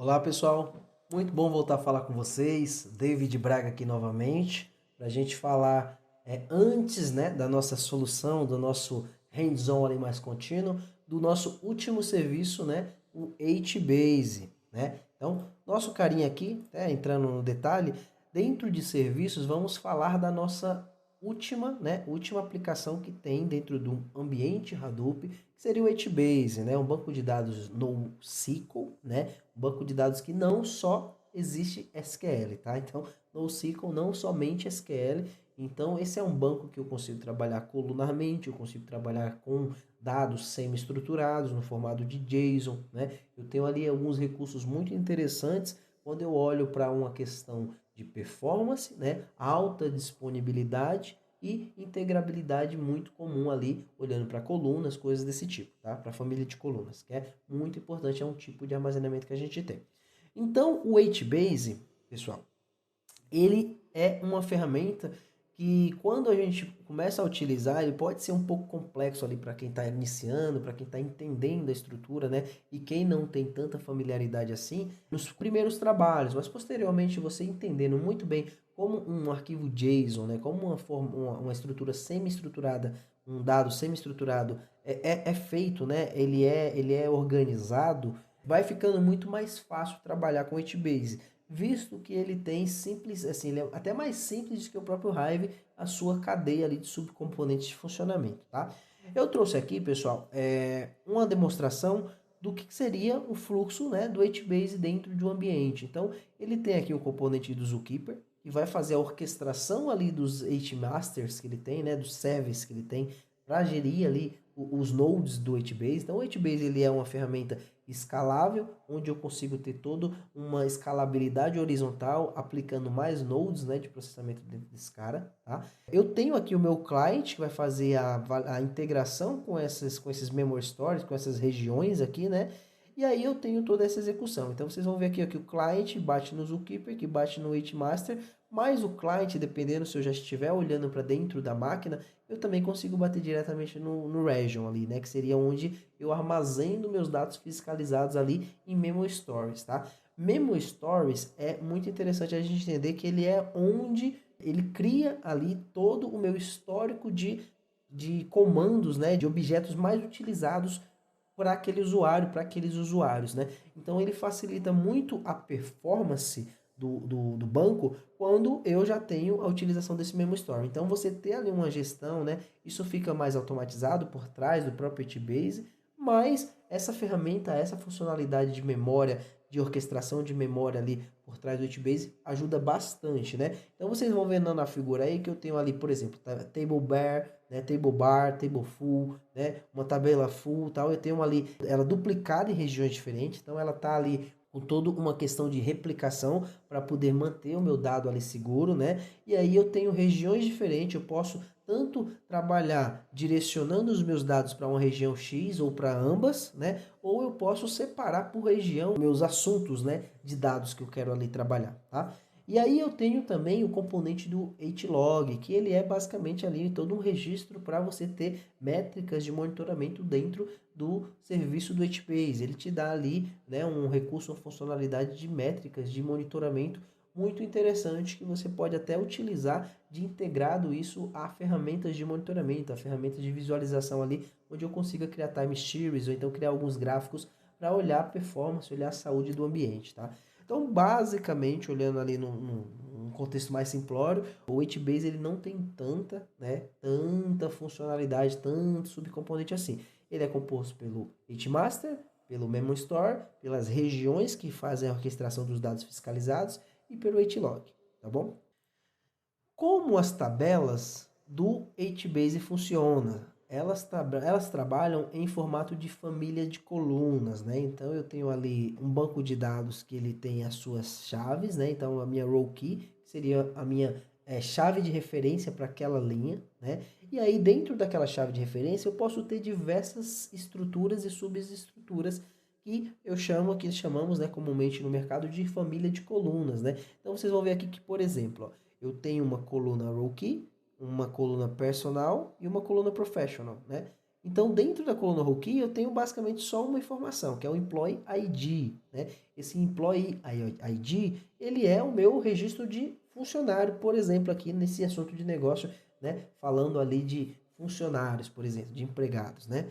Olá pessoal, muito bom voltar a falar com vocês. David Braga aqui novamente, para a gente falar antes da nossa solução, do nosso hands-on ali mais contínuo, do nosso último serviço, o HBase. Então, nosso carinha aqui, entrando no detalhe, dentro de serviços, vamos falar da nossa última aplicação que tem dentro do ambiente Hadoop, que seria o HBase, um banco de dados NoSQL, um banco de dados que não só existe SQL, tá? Então, NoSQL não somente SQL. Então, esse é um banco que eu consigo trabalhar colunarmente, eu consigo trabalhar com dados semi-estruturados no formato de JSON, Eu tenho ali alguns recursos muito interessantes quando eu olho para uma questão de performance, alta disponibilidade e integrabilidade muito comum ali, olhando para colunas, coisas desse tipo, tá? Para a família de colunas, que é muito importante, é um tipo de armazenamento que a gente tem. Então, o HBase, pessoal, ele é uma ferramenta que quando a gente começa a utilizar, ele pode ser um pouco complexo ali para quem está iniciando, para quem está entendendo a estrutura, E quem não tem tanta familiaridade assim nos primeiros trabalhos, mas posteriormente você entendendo muito bem como um arquivo JSON, como uma estrutura semi-estruturada, um dado semi-estruturado é feito, Ele é organizado, vai ficando muito mais fácil trabalhar com HBase, visto que ele tem simples, assim, ele é até mais simples do que o próprio Hive, a sua cadeia ali de subcomponentes de funcionamento, tá? Eu trouxe aqui, pessoal, uma demonstração do que seria o fluxo, do HBase dentro de um ambiente. Então, ele tem aqui o componente do Zookeeper, que vai fazer a orquestração ali dos HMasters que ele tem, dos services que ele tem, para gerir ali os nodes do HBase. Então, o HBase ele é uma ferramenta escalável, onde eu consigo ter toda uma escalabilidade horizontal, aplicando mais nodes, de processamento dentro desse cara, tá? Eu tenho aqui o meu client, que vai fazer a integração com esses memory stores, com essas regiões aqui, E aí eu tenho toda essa execução. Então vocês vão ver aqui, ó, que o client bate no Zookeeper, que bate no HMaster, mas o client, dependendo se eu já estiver olhando para dentro da máquina, eu também consigo bater diretamente no region ali, que seria onde eu armazeno meus dados fiscalizados ali em Memo Stories, tá? Memo Stories é muito interessante a gente entender que ele é onde ele cria ali todo o meu histórico de comandos, de objetos mais utilizados para aquele usuário, para aqueles usuários, Então ele facilita muito a performance do banco quando eu já tenho a utilização desse Memo Store. Então você ter ali uma gestão, isso fica mais automatizado por trás do próprio HBase, mas essa ferramenta, essa funcionalidade de memória, de orquestração de memória ali por trás do HBase ajuda bastante, Então vocês vão vendo na figura aí que eu tenho ali, por exemplo, table bar, table bar, table full, uma tabela full, tal. Eu tenho ali ela duplicada em regiões diferentes, então ela tá ali com toda uma questão de replicação para poder manter o meu dado ali seguro, E aí eu tenho regiões diferentes, eu posso tanto trabalhar direcionando os meus dados para uma região X ou para ambas, Ou eu posso separar por região meus assuntos, de dados que eu quero ali trabalhar, tá? E aí eu tenho também o componente do HLog, que ele é basicamente ali todo um registro para você ter métricas de monitoramento dentro do serviço do HBase. Ele te dá ali um recurso, uma funcionalidade de métricas de monitoramento muito interessante que você pode até utilizar de integrado isso a ferramentas de monitoramento, a ferramentas de visualização ali, onde eu consiga criar time series ou então criar alguns gráficos para olhar a performance, olhar a saúde do ambiente, tá? Então, basicamente, olhando ali num contexto mais simplório, o HBase ele não tem tanta funcionalidade, tanto subcomponente assim. Ele é composto pelo HMaster, pelo Memo Store, pelas regiões que fazem a orquestração dos dados fiscalizados e pelo HLog, tá bom? Como as tabelas do HBase funcionam? Elas trabalham em formato de família de colunas, Então eu tenho ali um banco de dados que ele tem as suas chaves, Então a minha row key seria a minha chave de referência para aquela linha, E aí dentro daquela chave de referência eu posso ter diversas estruturas e subestruturas que chamamos, comumente no mercado de família de colunas, Então vocês vão ver aqui que, por exemplo, eu tenho uma coluna row key, uma coluna personal e uma coluna professional, Então, dentro da coluna Rookie, eu tenho basicamente só uma informação, que é o Employee ID, né? Esse Employee ID, ele é o meu registro de funcionário, por exemplo, aqui nesse assunto de negócio, né? Falando ali de funcionários, por exemplo, de empregados, né?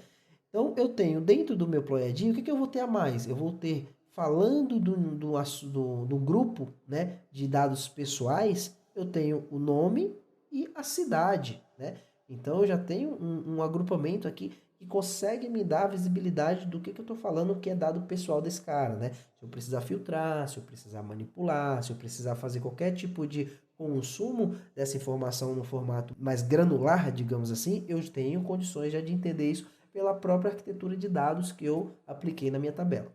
Então, eu tenho dentro do meu Employee ID, o que eu vou ter a mais? Eu vou ter, falando do grupo, né, de dados pessoais, eu tenho o nome e a cidade, né? Então, eu já tenho um agrupamento aqui que consegue me dar a visibilidade do que eu estou falando, que é dado pessoal desse cara, né? Se eu precisar filtrar, se eu precisar manipular, se eu precisar fazer qualquer tipo de consumo dessa informação no formato mais granular, digamos assim, eu tenho condições já de entender isso pela própria arquitetura de dados que eu apliquei na minha tabela.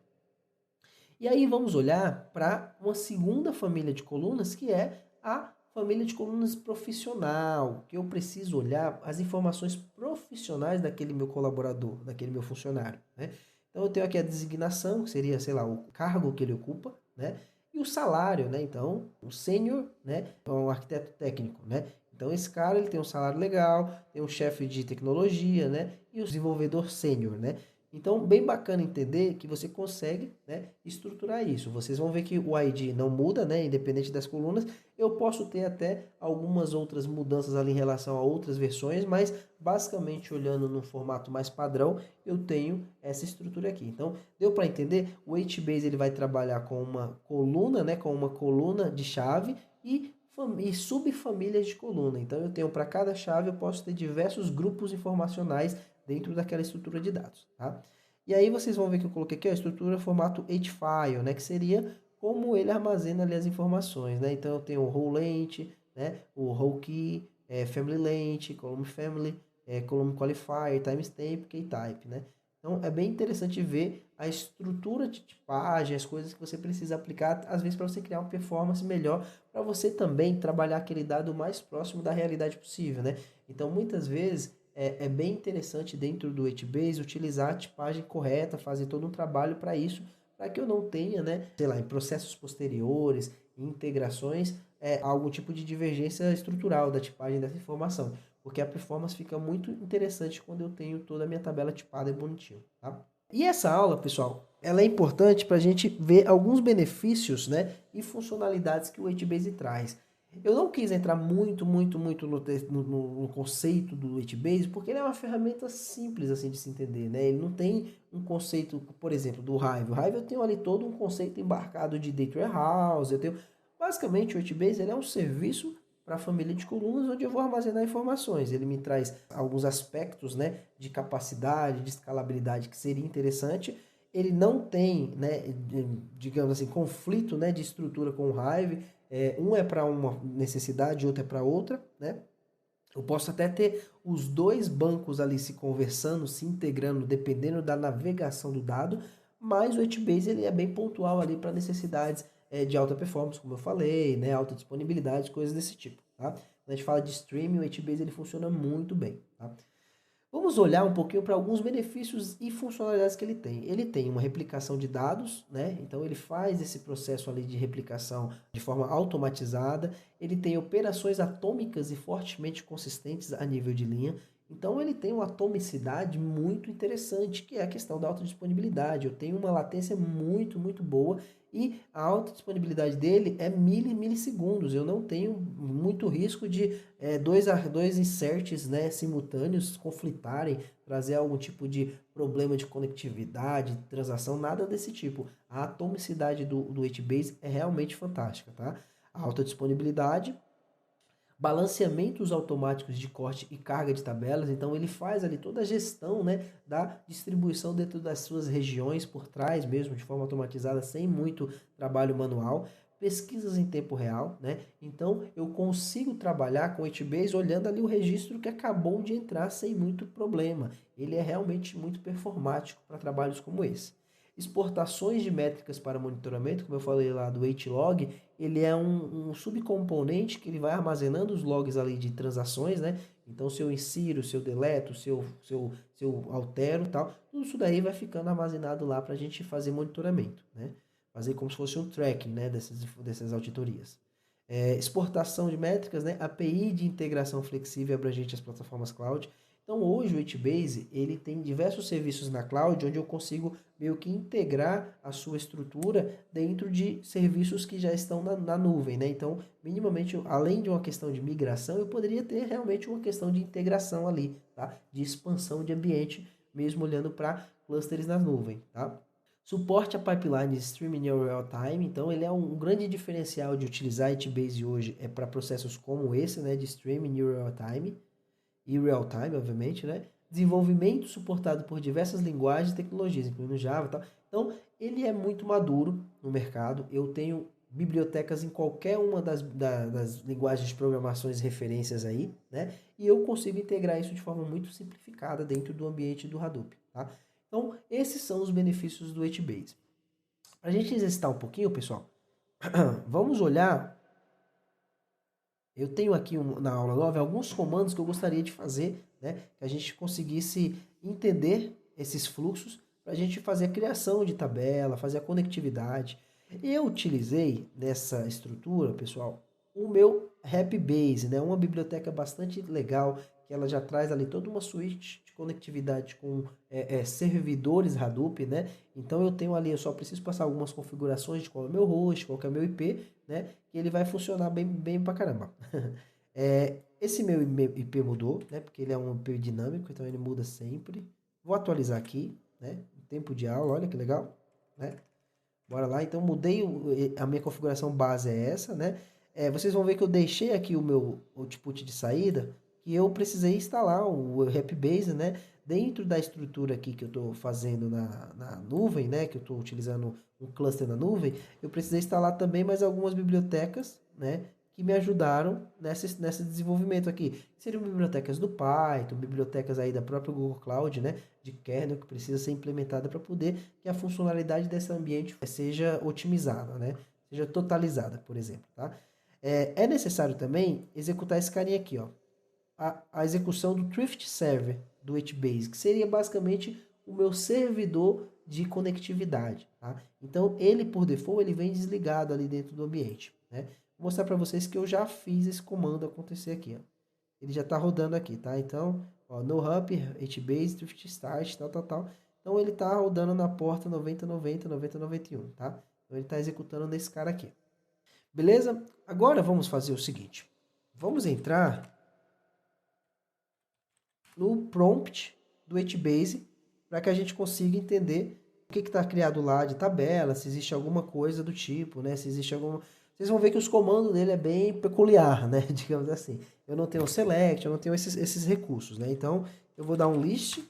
E aí vamos olhar para uma segunda família de colunas, que é a família de colunas profissional, que eu preciso olhar as informações profissionais daquele meu colaborador, daquele meu funcionário, né? Então eu tenho aqui a designação, que seria, sei lá, o cargo que ele ocupa, né? E o salário, né? Então, o sênior, né, é um arquiteto técnico, né? Então esse cara, ele tem um salário legal, tem um chefe de tecnologia, né? E o desenvolvedor sênior, né? Então, bem bacana entender que você consegue, né, estruturar isso. Vocês vão ver que o ID não muda, né, independente das colunas. Eu posso ter até algumas outras mudanças ali em relação a outras versões, mas basicamente olhando no formato mais padrão, eu tenho essa estrutura aqui. Então, deu para entender? O HBase ele vai trabalhar com uma coluna, né, com uma coluna de chave e subfamílias de coluna. Então, eu tenho para cada chave, eu posso ter diversos grupos informacionais dentro daquela estrutura de dados, tá? E aí vocês vão ver que eu coloquei aqui a estrutura formato H-file, né, que seria como ele armazena ali as informações, né? Então eu tenho o row length, né, o row key, family length, column family, column qualifier, timestamp, key type, né? Então é bem interessante ver a estrutura de tipagem, as coisas que você precisa aplicar, às vezes para você criar uma performance melhor, para você também trabalhar aquele dado mais próximo da realidade possível, né? Então muitas vezes é bem interessante dentro do HBase utilizar a tipagem correta, fazer todo um trabalho para isso, para que eu não tenha, né, sei lá, em processos posteriores, em integrações, algum tipo de divergência estrutural da tipagem dessa informação, porque a performance fica muito interessante quando eu tenho toda a minha tabela tipada e bonitinho, tá? E essa aula, pessoal, ela é importante para a gente ver alguns benefícios, né, e funcionalidades que o HBase traz. Eu não quis entrar muito no conceito do HBase, porque ele é uma ferramenta simples assim de se entender, né? Ele não tem um conceito, por exemplo, do Hive. O Hive eu tenho ali todo um conceito embarcado de Data Warehouse, eu tenho... Basicamente, o HBase ele é um serviço para a família de colunas onde eu vou armazenar informações. Ele me traz alguns aspectos, né, de capacidade, de escalabilidade que seria interessante. Ele não tem, né, digamos assim, conflito, né, de estrutura com o Hive. Um é para uma necessidade, outro é para outra, né? Eu posso até ter os dois bancos ali se conversando, se integrando, dependendo da navegação do dado, mas o HBase ele é bem pontual ali para necessidades de alta performance, como eu falei, né? Alta disponibilidade, coisas desse tipo, tá? Quando a gente fala de streaming, o HBase ele funciona muito bem, tá? Vamos olhar um pouquinho para alguns benefícios e funcionalidades que ele tem. Ele tem uma replicação de dados, né? Então ele faz esse processo ali de replicação de forma automatizada. Ele tem operações atômicas e fortemente consistentes a nível de linha. Então ele tem uma atomicidade muito interessante, que é a questão da alta disponibilidade. Eu tenho uma latência muito boa e a alta disponibilidade dele é milissegundos. Eu não tenho muito risco de dois inserts, né, simultâneos conflitarem, trazer algum tipo de problema de conectividade, de transação, nada desse tipo. A atomicidade do HBase é realmente fantástica, tá? A alta disponibilidade, balanceamentos automáticos de corte e carga de tabelas, então ele faz ali toda a gestão, né, da distribuição dentro das suas regiões por trás mesmo, de forma automatizada, sem muito trabalho manual. Pesquisas em tempo real, né? Então eu consigo trabalhar com o HBase olhando ali o registro que acabou de entrar sem muito problema. Ele é realmente muito performático para trabalhos como esse. Exportações de métricas para monitoramento, como eu falei lá do HLog, ele é um subcomponente que ele vai armazenando os logs ali de transações, né? Então, se eu insiro, se eu deleto, se eu altero tal, tudo isso daí vai ficando armazenado lá para a gente fazer monitoramento, né? Fazer como se fosse um tracking, né, dessas auditorias. Exportação de métricas, né? API de integração flexível e abrangente às plataformas cloud. Então hoje o HBase ele tem diversos serviços na cloud onde eu consigo meio que integrar a sua estrutura dentro de serviços que já estão na nuvem, né? Então, minimamente, além de uma questão de migração, eu poderia ter realmente uma questão de integração ali, tá? De expansão de ambiente, mesmo olhando para clusters na nuvem, tá? Suporte a pipeline de streaming em real time, então ele é um grande diferencial de utilizar HBase hoje para processos como esse, né, de streaming em real time e real time, obviamente, né? Desenvolvimento suportado por diversas linguagens e tecnologias, incluindo Java e tal. Então, ele é muito maduro no mercado. Eu tenho bibliotecas em qualquer uma das linguagens de programações referências aí, né? E eu consigo integrar isso de forma muito simplificada dentro do ambiente do Hadoop, tá? Então, esses são os benefícios do HBase. Para a gente exercitar um pouquinho, pessoal, vamos olhar. Eu tenho aqui na aula 9 alguns comandos que eu gostaria de fazer, né? Que a gente conseguisse entender esses fluxos para a gente fazer a criação de tabela, fazer a conectividade. Eu utilizei nessa estrutura, pessoal, o meu RapBase, né? Uma biblioteca bastante legal, que ela já traz ali toda uma suíte de conectividade com servidores Hadoop, né? Então eu tenho ali, eu só preciso passar algumas configurações de qual é o meu host, qual é o meu IP, né? Que ele vai funcionar bem pra caramba. Esse meu IP mudou, né? Porque ele é um IP dinâmico, então ele muda sempre. Vou atualizar aqui, né? Tempo de aula, olha que legal, né? Bora lá, então mudei a minha configuração base é essa, né? Vocês vão ver que eu deixei aqui o meu output de saída, que eu precisei instalar o RapBase, né? Dentro da estrutura aqui que eu estou fazendo na nuvem, né? Que eu estou utilizando um cluster na nuvem, eu precisei instalar também mais algumas bibliotecas, né? Que me ajudaram nesse desenvolvimento aqui. Seriam bibliotecas do Python, bibliotecas aí da própria Google Cloud, né? De kernel que precisa ser implementada para poder que a funcionalidade desse ambiente seja otimizada, né? Seja totalizada, por exemplo, tá? É necessário também executar esse carinha aqui, ó. A execução do Thrift Server do HBase, que seria basicamente o meu servidor de conectividade, tá? Então, ele por default, ele vem desligado ali dentro do ambiente, né? Vou mostrar para vocês que eu já fiz esse comando acontecer aqui, ó. Ele já está rodando aqui, tá? Então, ó, no hub, HBase, Thrift Start, tal. Então, ele está rodando na porta 9090-9091, tá? Então, ele está executando nesse cara aqui. Beleza? Agora, vamos fazer o seguinte. Vamos entrar no prompt do HBase para que a gente consiga entender o que está criado lá de tabela, se existe alguma coisa do tipo, né? Se existe alguma... Vocês vão ver que os comandos dele é bem peculiar, né? Digamos assim. Eu não tenho select, eu não tenho esses recursos, né? Então, eu vou dar um list,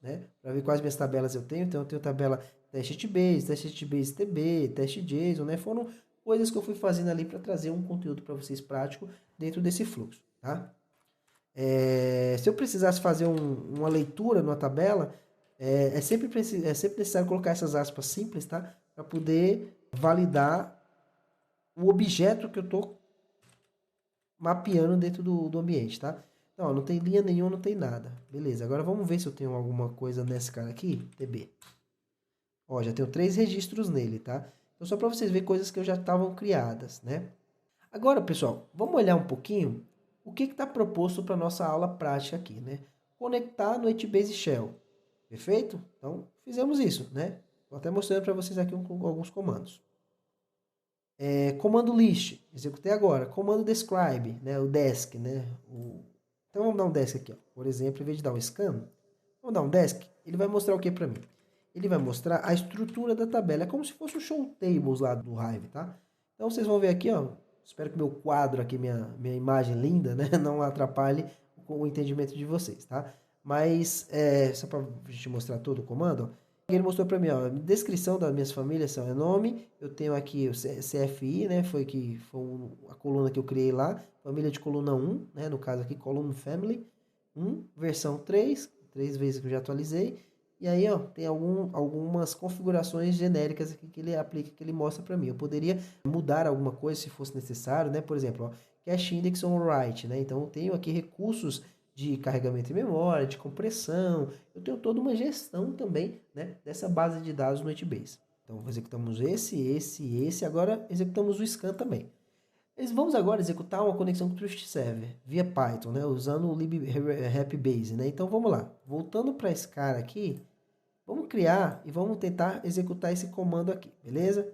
né? Para ver quais minhas tabelas eu tenho. Então, eu tenho tabela teste HBase TB, teste JSON, né? Foram coisas que eu fui fazendo ali para trazer um conteúdo para vocês prático dentro desse fluxo, tá? Se eu precisasse fazer uma leitura numa tabela, é sempre necessário colocar essas aspas simples, tá? Para poder validar o objeto que eu estou mapeando dentro do ambiente, tá? Não, não tem linha nenhuma, não tem nada. Beleza, agora vamos ver se eu tenho alguma coisa nesse cara aqui, TB. Ó, já tenho 3 registros nele, tá? Então, só para vocês verem coisas que já estavam criadas, né? Agora, pessoal, vamos olhar um pouquinho o que está proposto para a nossa aula prática aqui, né? Conectar no HBase Shell. Perfeito? Então, fizemos isso, né? Estou até mostrando para vocês aqui alguns comandos. Comando list, executei agora. Comando describe, né? O desk, né? Então, vamos dar um desk aqui, ó. Por exemplo, em vez de dar um scan, vamos dar um desk. Ele vai mostrar o que para mim? Ele vai mostrar a estrutura da tabela. É como se fosse um show tables lá do Hive, tá? Então, vocês vão ver aqui, ó. Espero que meu quadro aqui, minha imagem linda, né? Não atrapalhe o entendimento de vocês, tá? Mas, só para a gente mostrar todo o comando, ó. Ele mostrou para mim, ó, descrição das minhas famílias são nome, eu tenho aqui o CFI, né, foi a coluna que eu criei lá, família de coluna 1, né, no caso aqui, column family, 1, versão 3 vezes que eu já atualizei, e aí, ó, tem algumas configurações genéricas aqui que ele aplica, que ele mostra para mim. Eu poderia mudar alguma coisa se fosse necessário, né, por exemplo, ó, cache index on write, né, então eu tenho aqui recursos de carregamento em memória, de compressão, eu tenho toda uma gestão também, né, dessa base de dados no HBase. Então, executamos esse, agora executamos o scan também. Vamos agora executar uma conexão com o Trust Server via Python, né? Usando o libRapBase, né? Então vamos lá. Voltando para esse cara aqui, vamos criar e vamos tentar executar esse comando aqui, beleza?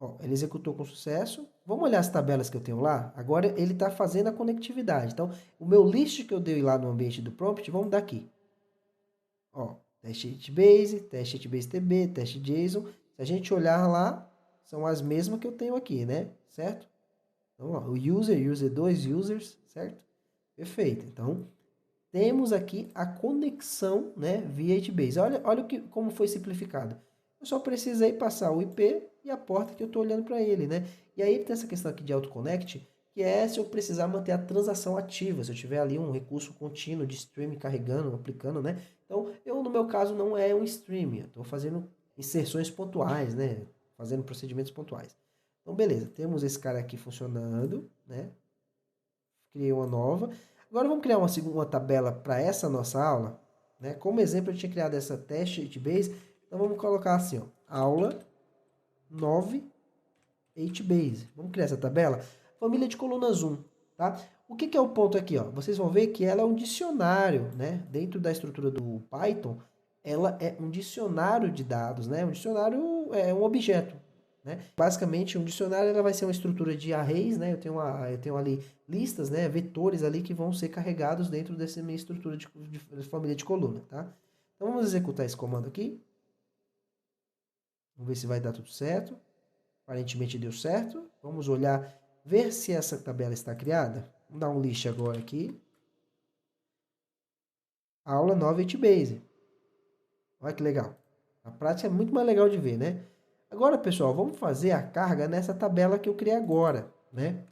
Ó, ele executou com sucesso. Vamos olhar as tabelas que eu tenho lá? Agora ele está fazendo a conectividade. Então, o meu list que eu dei lá no ambiente do prompt, vamos dar aqui. Ó, teste HBase, teste HBase TB, teste JSON. Se a gente olhar lá, são as mesmas que eu tenho aqui, né? Certo? Então, ó, o user 2 users, certo? Perfeito. Então, temos aqui a conexão, né, via HBase. Olha como foi simplificado. Eu só precisei passar o IP e a porta que eu estou olhando para ele, né? E aí tem essa questão aqui de AutoConnect, que é se eu precisar manter a transação ativa, se eu tiver ali um recurso contínuo de stream carregando, aplicando, né? Então, no meu caso, não é um stream, eu estou fazendo inserções pontuais, né? Fazendo procedimentos pontuais. Então, beleza, temos esse cara aqui funcionando, né? Criei uma nova. Agora vamos criar uma tabela para essa nossa aula, né? Como exemplo, eu tinha criado essa teste HBase, então vamos colocar assim, ó, aula 9 HBase. Vamos criar essa tabela? Família de colunas 1, tá? O que é o ponto aqui, ó? Vocês vão ver que ela é um dicionário, né? Dentro da estrutura do Python, ela é um dicionário de dados, né? Um dicionário é um objeto, né? Basicamente, um dicionário ela vai ser uma estrutura de arrays, né? Eu tenho ali listas, né? Vetores ali que vão ser carregados dentro dessa minha estrutura de família de coluna, tá? Então vamos executar esse comando aqui. Vamos ver se vai dar tudo certo. Aparentemente deu certo. Vamos olhar, ver se essa tabela está criada. Vamos dar um list agora aqui. Aula 9 HBase. Olha que legal. A prática é muito mais legal de ver, né? Agora, pessoal, vamos fazer a carga nessa tabela que eu criei agora, né?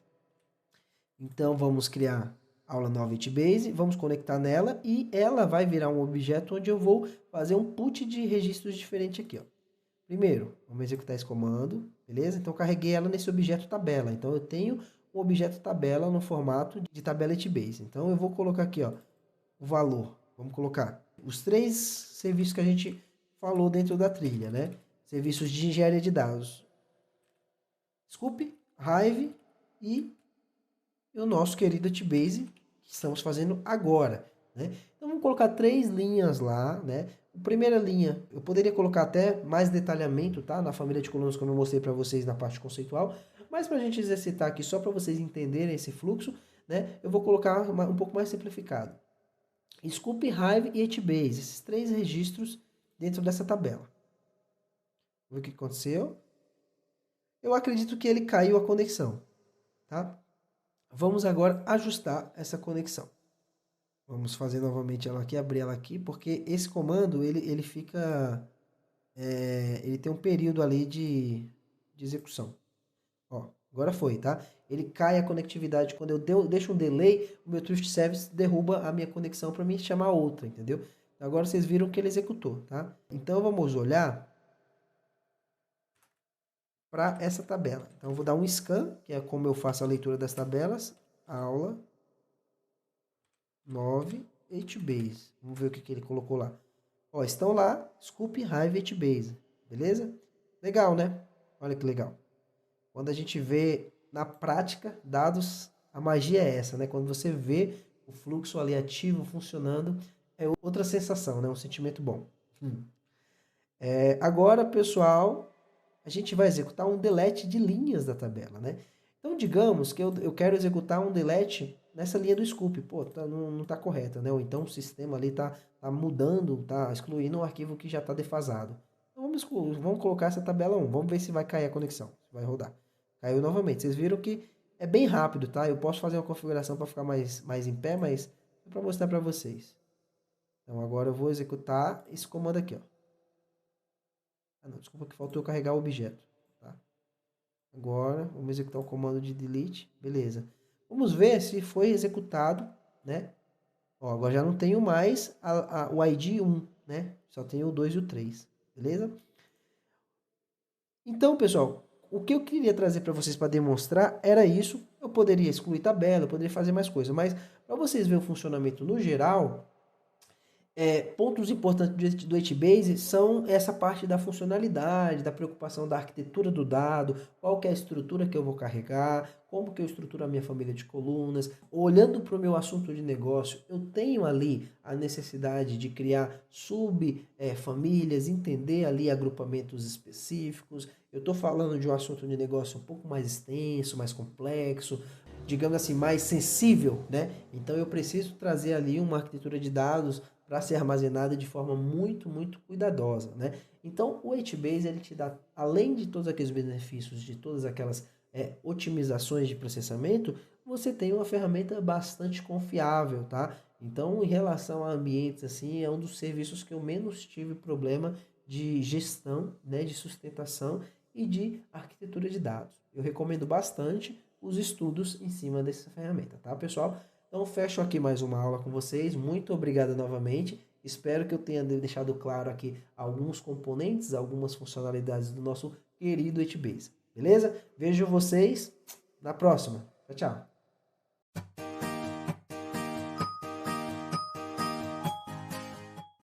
Então, vamos criar aula 9 HBase, vamos conectar nela e ela vai virar um objeto onde eu vou fazer um put de registros diferente aqui, ó. Primeiro, vamos executar esse comando, beleza? Então, carreguei ela nesse objeto tabela. Então, eu tenho um objeto tabela no formato de tabela HBase. Então, eu vou colocar aqui, ó, o valor. Vamos colocar os 3 serviços que a gente falou dentro da trilha, né? Serviços de engenharia de dados. Scoop, Hive e o nosso querido HBase, que estamos fazendo agora, né? Então, vamos colocar 3 linhas lá, né? A primeira linha, eu poderia colocar até mais detalhamento, tá? Na família de colunas, como eu mostrei para vocês na parte conceitual. Mas para a gente exercitar aqui, só para vocês entenderem esse fluxo, né? Eu vou colocar um pouco mais simplificado. Scoop, Hive e HBase, esses 3 registros dentro dessa tabela. Vamos ver o que aconteceu. Eu acredito que ele caiu a conexão, tá? Vamos agora ajustar essa conexão. Vamos fazer novamente ela aqui, abrir ela aqui, porque esse comando, ele fica... ele tem um período ali de execução. Ó, agora foi, tá? Ele cai a conectividade. Quando eu deixo um delay, o meu Trust Service derruba a minha conexão para me chamar outra, entendeu? Agora vocês viram que ele executou, tá? Então vamos olhar para essa tabela. Então eu vou dar um scan, que é como eu faço a leitura das tabelas. Aula 9 HBase. Vamos ver o que ele colocou lá. Ó, estão lá, Scoop, Hive, HBase. Beleza? Legal, né? Olha que legal. Quando a gente vê na prática dados, a magia é essa, né? Quando você vê o fluxo ali ativo funcionando, é outra sensação, né? Um sentimento bom. Agora, pessoal, a gente vai executar um delete de linhas da tabela, né? Então, digamos que eu quero executar um delete nessa linha do scoop. Pô, não está correta, né? Ou então o sistema ali está mudando, está excluindo um arquivo que já está defasado. Então, vamos colocar essa tabela 1. Vamos ver se vai cair a conexão, se vai rodar. Caiu novamente. Vocês viram que é bem rápido, tá? Eu posso fazer uma configuração para ficar mais em pé, mas é para mostrar para vocês. Então, agora eu vou executar esse comando aqui, ó. Ah, não, desculpa que faltou carregar o objeto. Tá? Agora, vamos executar o comando de delete. Beleza. Vamos ver se foi executado, né? Ó, agora já não tenho mais o ID 1, né? Só tenho o 2 e o 3. Beleza? Então, pessoal, o que eu queria trazer para vocês para demonstrar era isso. Eu poderia excluir tabela, eu poderia fazer mais coisas, mas para vocês verem o funcionamento no geral, Pontos importantes do HBase são essa parte da funcionalidade, da preocupação da arquitetura do dado, qual que é a estrutura que eu vou carregar, como que eu estruturo a minha família de colunas. Olhando para o meu assunto de negócio, eu tenho ali a necessidade de criar subfamílias, entender ali agrupamentos específicos. Eu estou falando de um assunto de negócio um pouco mais extenso, mais complexo, digamos assim, mais sensível, né? Então eu preciso trazer ali uma arquitetura de dados para ser armazenada de forma muito, muito cuidadosa, né? Então o HBase ele te dá, além de todos aqueles benefícios, de todas aquelas otimizações de processamento, você tem uma ferramenta bastante confiável, tá? Então, em relação a ambientes assim, é um dos serviços que eu menos tive problema de gestão, né, de sustentação e de arquitetura de dados. Eu recomendo bastante os estudos em cima dessa ferramenta, tá, pessoal? Então, fecho aqui mais uma aula com vocês. Muito obrigado novamente. Espero que eu tenha deixado claro aqui alguns componentes, algumas funcionalidades do nosso querido HBase. Beleza? Vejo vocês na próxima. Tchau, tchau.